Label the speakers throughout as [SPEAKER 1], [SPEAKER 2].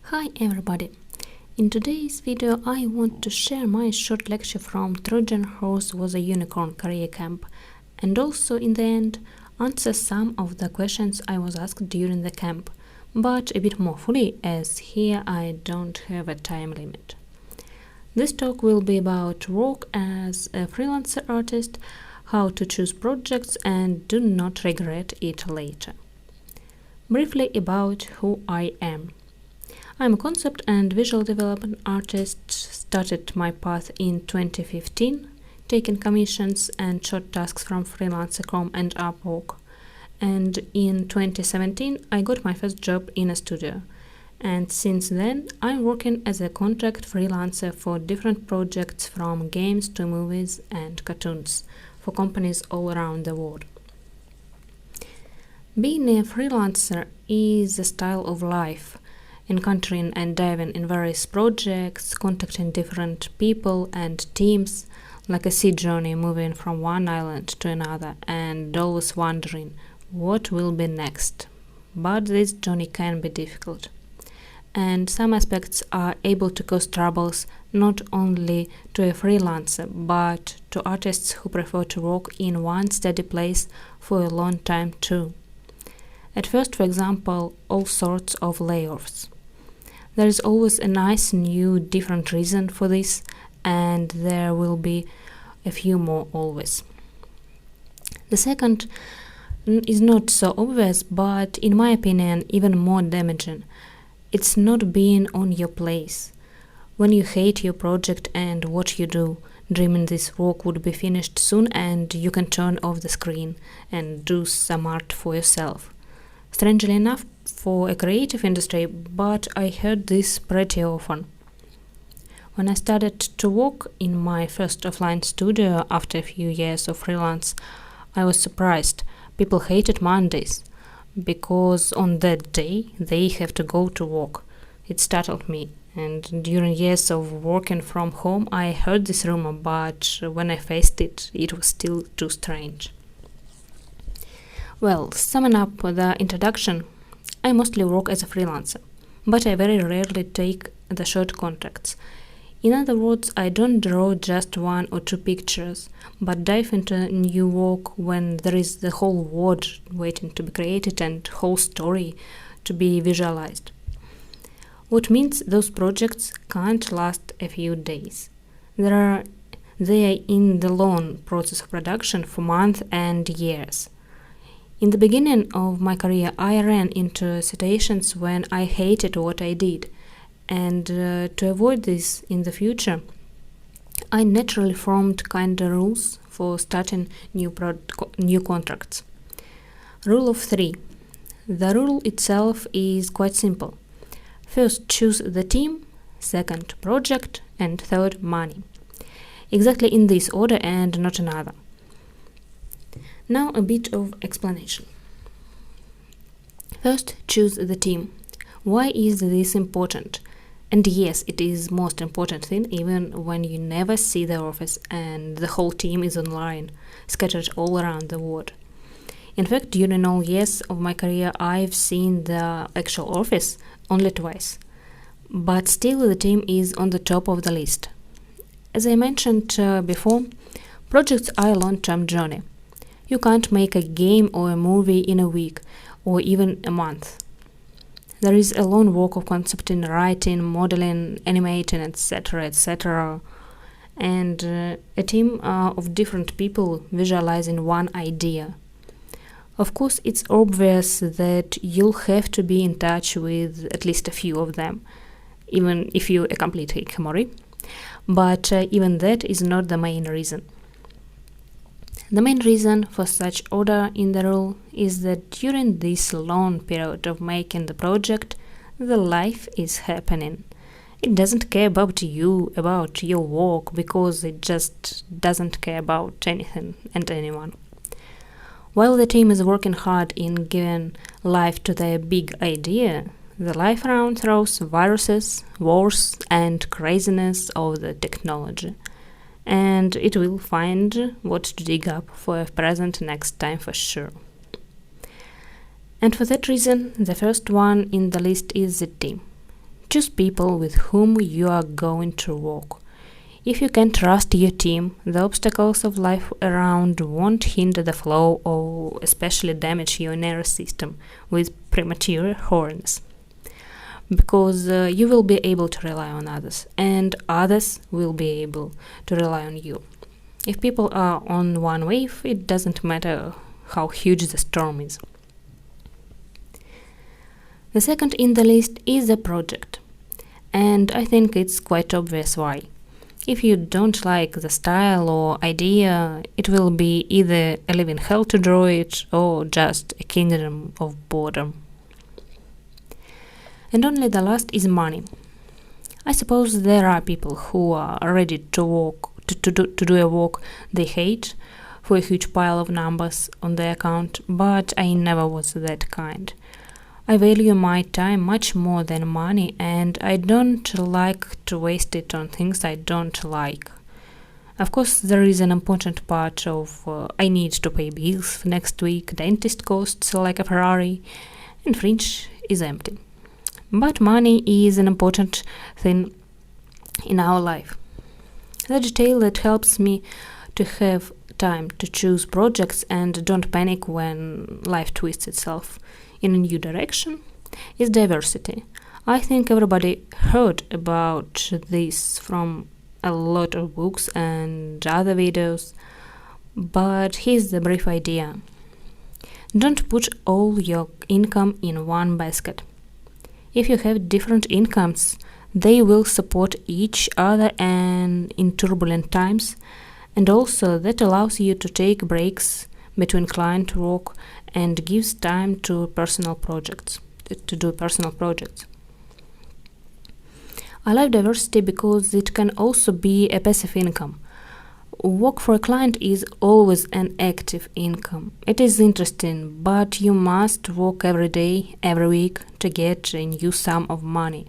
[SPEAKER 1] Hi everybody! In today's video I want to share my short lecture from Trojan Horse Was a Unicorn career camp and also in the end answer some of the questions I was asked during the camp, but a bit more fully as here I don't have a time limit. This talk will be about work as a freelancer artist, how to choose projects and do not regret it later. Briefly about who I am. I'm a concept and visual development artist, started my path in 2015, taking commissions and short tasks from Freelancer.com and Upwork. And in 2017 I got my first job in a studio. And since then I'm working as a contract freelancer for different projects from games to movies and cartoons for companies all around the world. Being a freelancer is a style of life, encountering and diving in various projects, contacting different people and teams, like a sea journey moving from one island to another and always wondering what will be next. But this journey can be difficult. And some aspects are able to cause troubles not only to a freelancer, but to artists who prefer to work in one steady place for a long time too. At first, for example, all sorts of layoffs. There is always a nice new different reason for this, and there will be a few more always. The second is not so obvious, but in my opinion even more damaging. It's not being on your place. When you hate your project and what you do, dreaming this work would be finished soon and you can turn off the screen and do some art for yourself. Strangely enough, for a creative industry, but I heard this pretty often. When I started to work in my first offline studio after a few years of freelance, I was surprised. People hated Mondays, because on that day they have to go to work. It startled me, and during years of working from home I heard this rumor, but when I faced it, it was still too strange. Well, summing up the introduction, I mostly work as a freelancer, but I very rarely take the short contracts. In other words, I don't draw just one or two pictures, but dive into new work when there is the whole world waiting to be created and whole story to be visualized. What means those projects can't last a few days. They are in the long process of production for months and years. In the beginning of my career, I ran into situations when I hated what I did, and to avoid this in the future, I naturally formed kinda rules for starting new contracts. Rule of 3. The rule itself is quite simple. First, choose the team, second, project, and third, money. Exactly in this order and not another. Now a bit of explanation. First, choose the team. Why is this important? And yes, it is most important thing even when you never see the office and the whole team is online, scattered all around the world. In fact, during all years of my career, I've seen the actual office only twice. But still the team is on the top of the list. As I mentioned before, projects are a long-term journey. You can't make a game or a movie in a week or even a month. There is a long work of concepting, writing, modeling, animating, etc., etc., and a team of different people visualizing one idea. Of course, it's obvious that you'll have to be in touch with at least a few of them, even if you're a complete hikikomori. But even that is not the main reason. The main reason for such order in the rule is that during this long period of making the project, the life is happening. It doesn't care about you, about your work, because it just doesn't care about anything and anyone. While the team is working hard in giving life to their big idea, the life around throws viruses, wars, and craziness of the technology. And it will find what to dig up for a present next time for sure. And for that reason, the first one in the list is the team. Choose people with whom you are going to work. If you can trust your team, the obstacles of life around won't hinder the flow or especially damage your nervous system with premature horns. Because you will be able to rely on others, and others will be able to rely on you. If people are on one wave, it doesn't matter how huge the storm is. The second in the list is a project, and I think it's quite obvious why. If you don't like the style or idea, it will be either a living hell to draw it or just a kingdom of boredom. And only the last is money. I suppose there are people who are ready to do a work they hate for a huge pile of numbers on their account, but I never was that kind. I value my time much more than money, and I don't like to waste it on things I don't like. Of course, there is an important part of I need to pay bills next week, dentist costs like a Ferrari, and fridge is empty. But money is an important thing in our life. The detail that helps me to have time to choose projects and don't panic when life twists itself in a new direction is diversity. I think everybody heard about this from a lot of books and other videos, but here's the brief idea. Don't put all your income in one basket. If you have different incomes, they will support each other and in turbulent times, and also that allows you to take breaks between client work and gives time to personal projects, to do personal projects. I like diversity because it can also be a passive income. Work for a client is always an active income. It is interesting, but you must work every day, every week to get a new sum of money.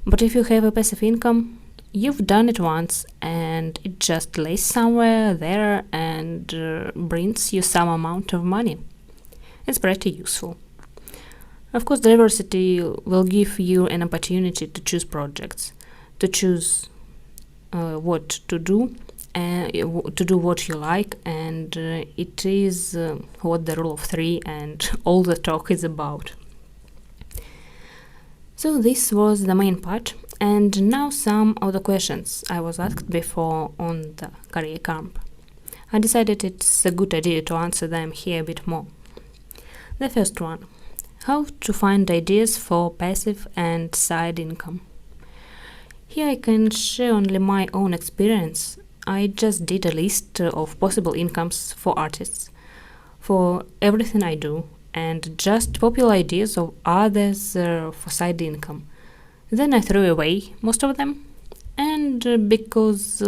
[SPEAKER 1] But if you have a passive income, you've done it once and it just lays somewhere there and brings you some amount of money. It's pretty useful. Of course, diversity will give you an opportunity to choose projects, to choose what to do what you like, and it is what the rule of three and all the talk is about. So this was the main part, and now some of the questions I was asked before on the career camp. I decided it's a good idea to answer them here a bit more. The first one: how to find ideas for passive and side income. Here I can share only my own experience. I just did a list of possible incomes for artists, for everything I do, and just popular ideas of others for side income. Then I threw away most of them, and because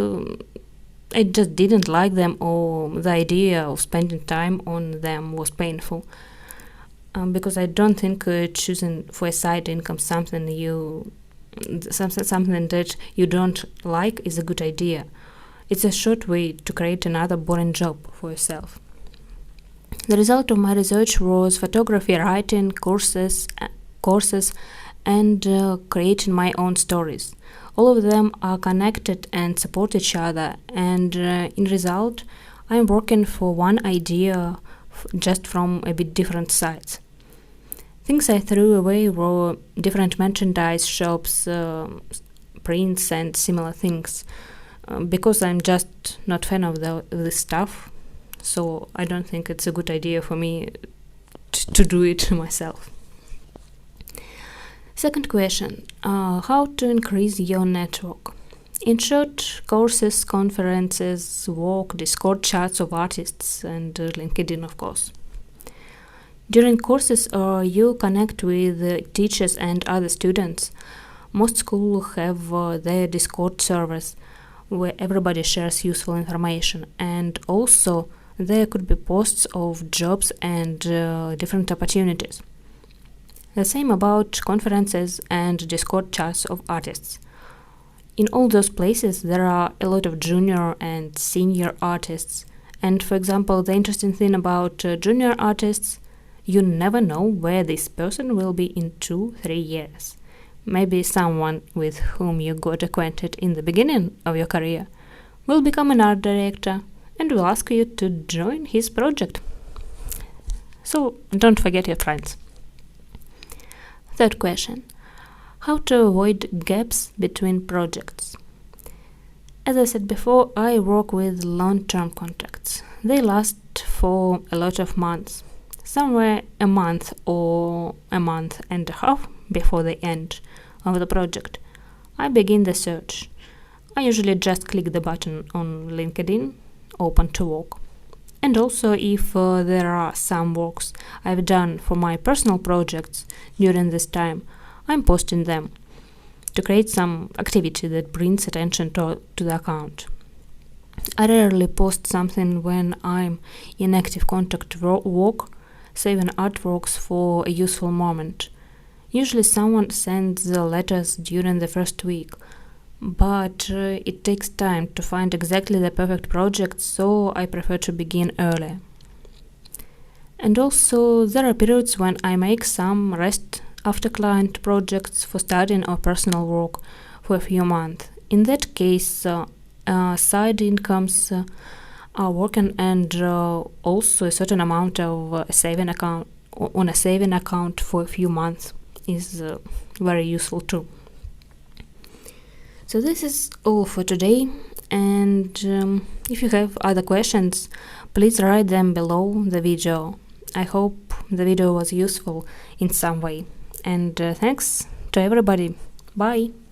[SPEAKER 1] I just didn't like them or the idea of spending time on them was painful. Because I don't think choosing for a side income something that you don't like is a good idea. It's a short way to create another boring job for yourself. The result of my research was photography, writing, courses, and creating my own stories. All of them are connected and support each other, and in result, I'm working for one idea just from a bit different sides. Things I threw away were different merchandise shops, prints, and similar things. Because I'm just not fan of this stuff, so I don't think it's a good idea for me to do it myself. Second question: how to increase your network? In short, courses, conferences, work, Discord chats of artists, and LinkedIn, of course. During courses, you connect with teachers and other students. Most schools have their Discord servers, where everybody shares useful information, and also there could be posts of jobs and different opportunities. The same about conferences and Discord chats of artists. In all those places there are a lot of junior and senior artists, and for example, the interesting thing about junior artists, you never know where this person will be in 2-3 years. maybe someone with whom you got acquainted in the beginning of your career will become an art director and will ask you to join his project. So don't forget your friends. Third question: how to avoid gaps between projects? As I said before, I work with long-term contracts. They last for a lot of months, somewhere a month or a month and a half before the end of the project. I begin the search. I usually just click the button on LinkedIn, open to work. And also, if there are some works I've done for my personal projects during this time, I'm posting them to create some activity that brings attention to the account. I rarely post something when I'm in active contact work, saving artworks for a useful moment. Usually someone sends the letters during the first week, but it takes time to find exactly the perfect project, so I prefer to begin early. And also, there are periods when I make some rest after client projects for studying or personal work for a few months. In that case, side incomes are working, and also a certain amount of a saving account on a saving account for a few months is very useful too. So this is all for today, and if you have other questions, please write them below the video. I hope the video was useful in some way, and thanks to everybody. Bye!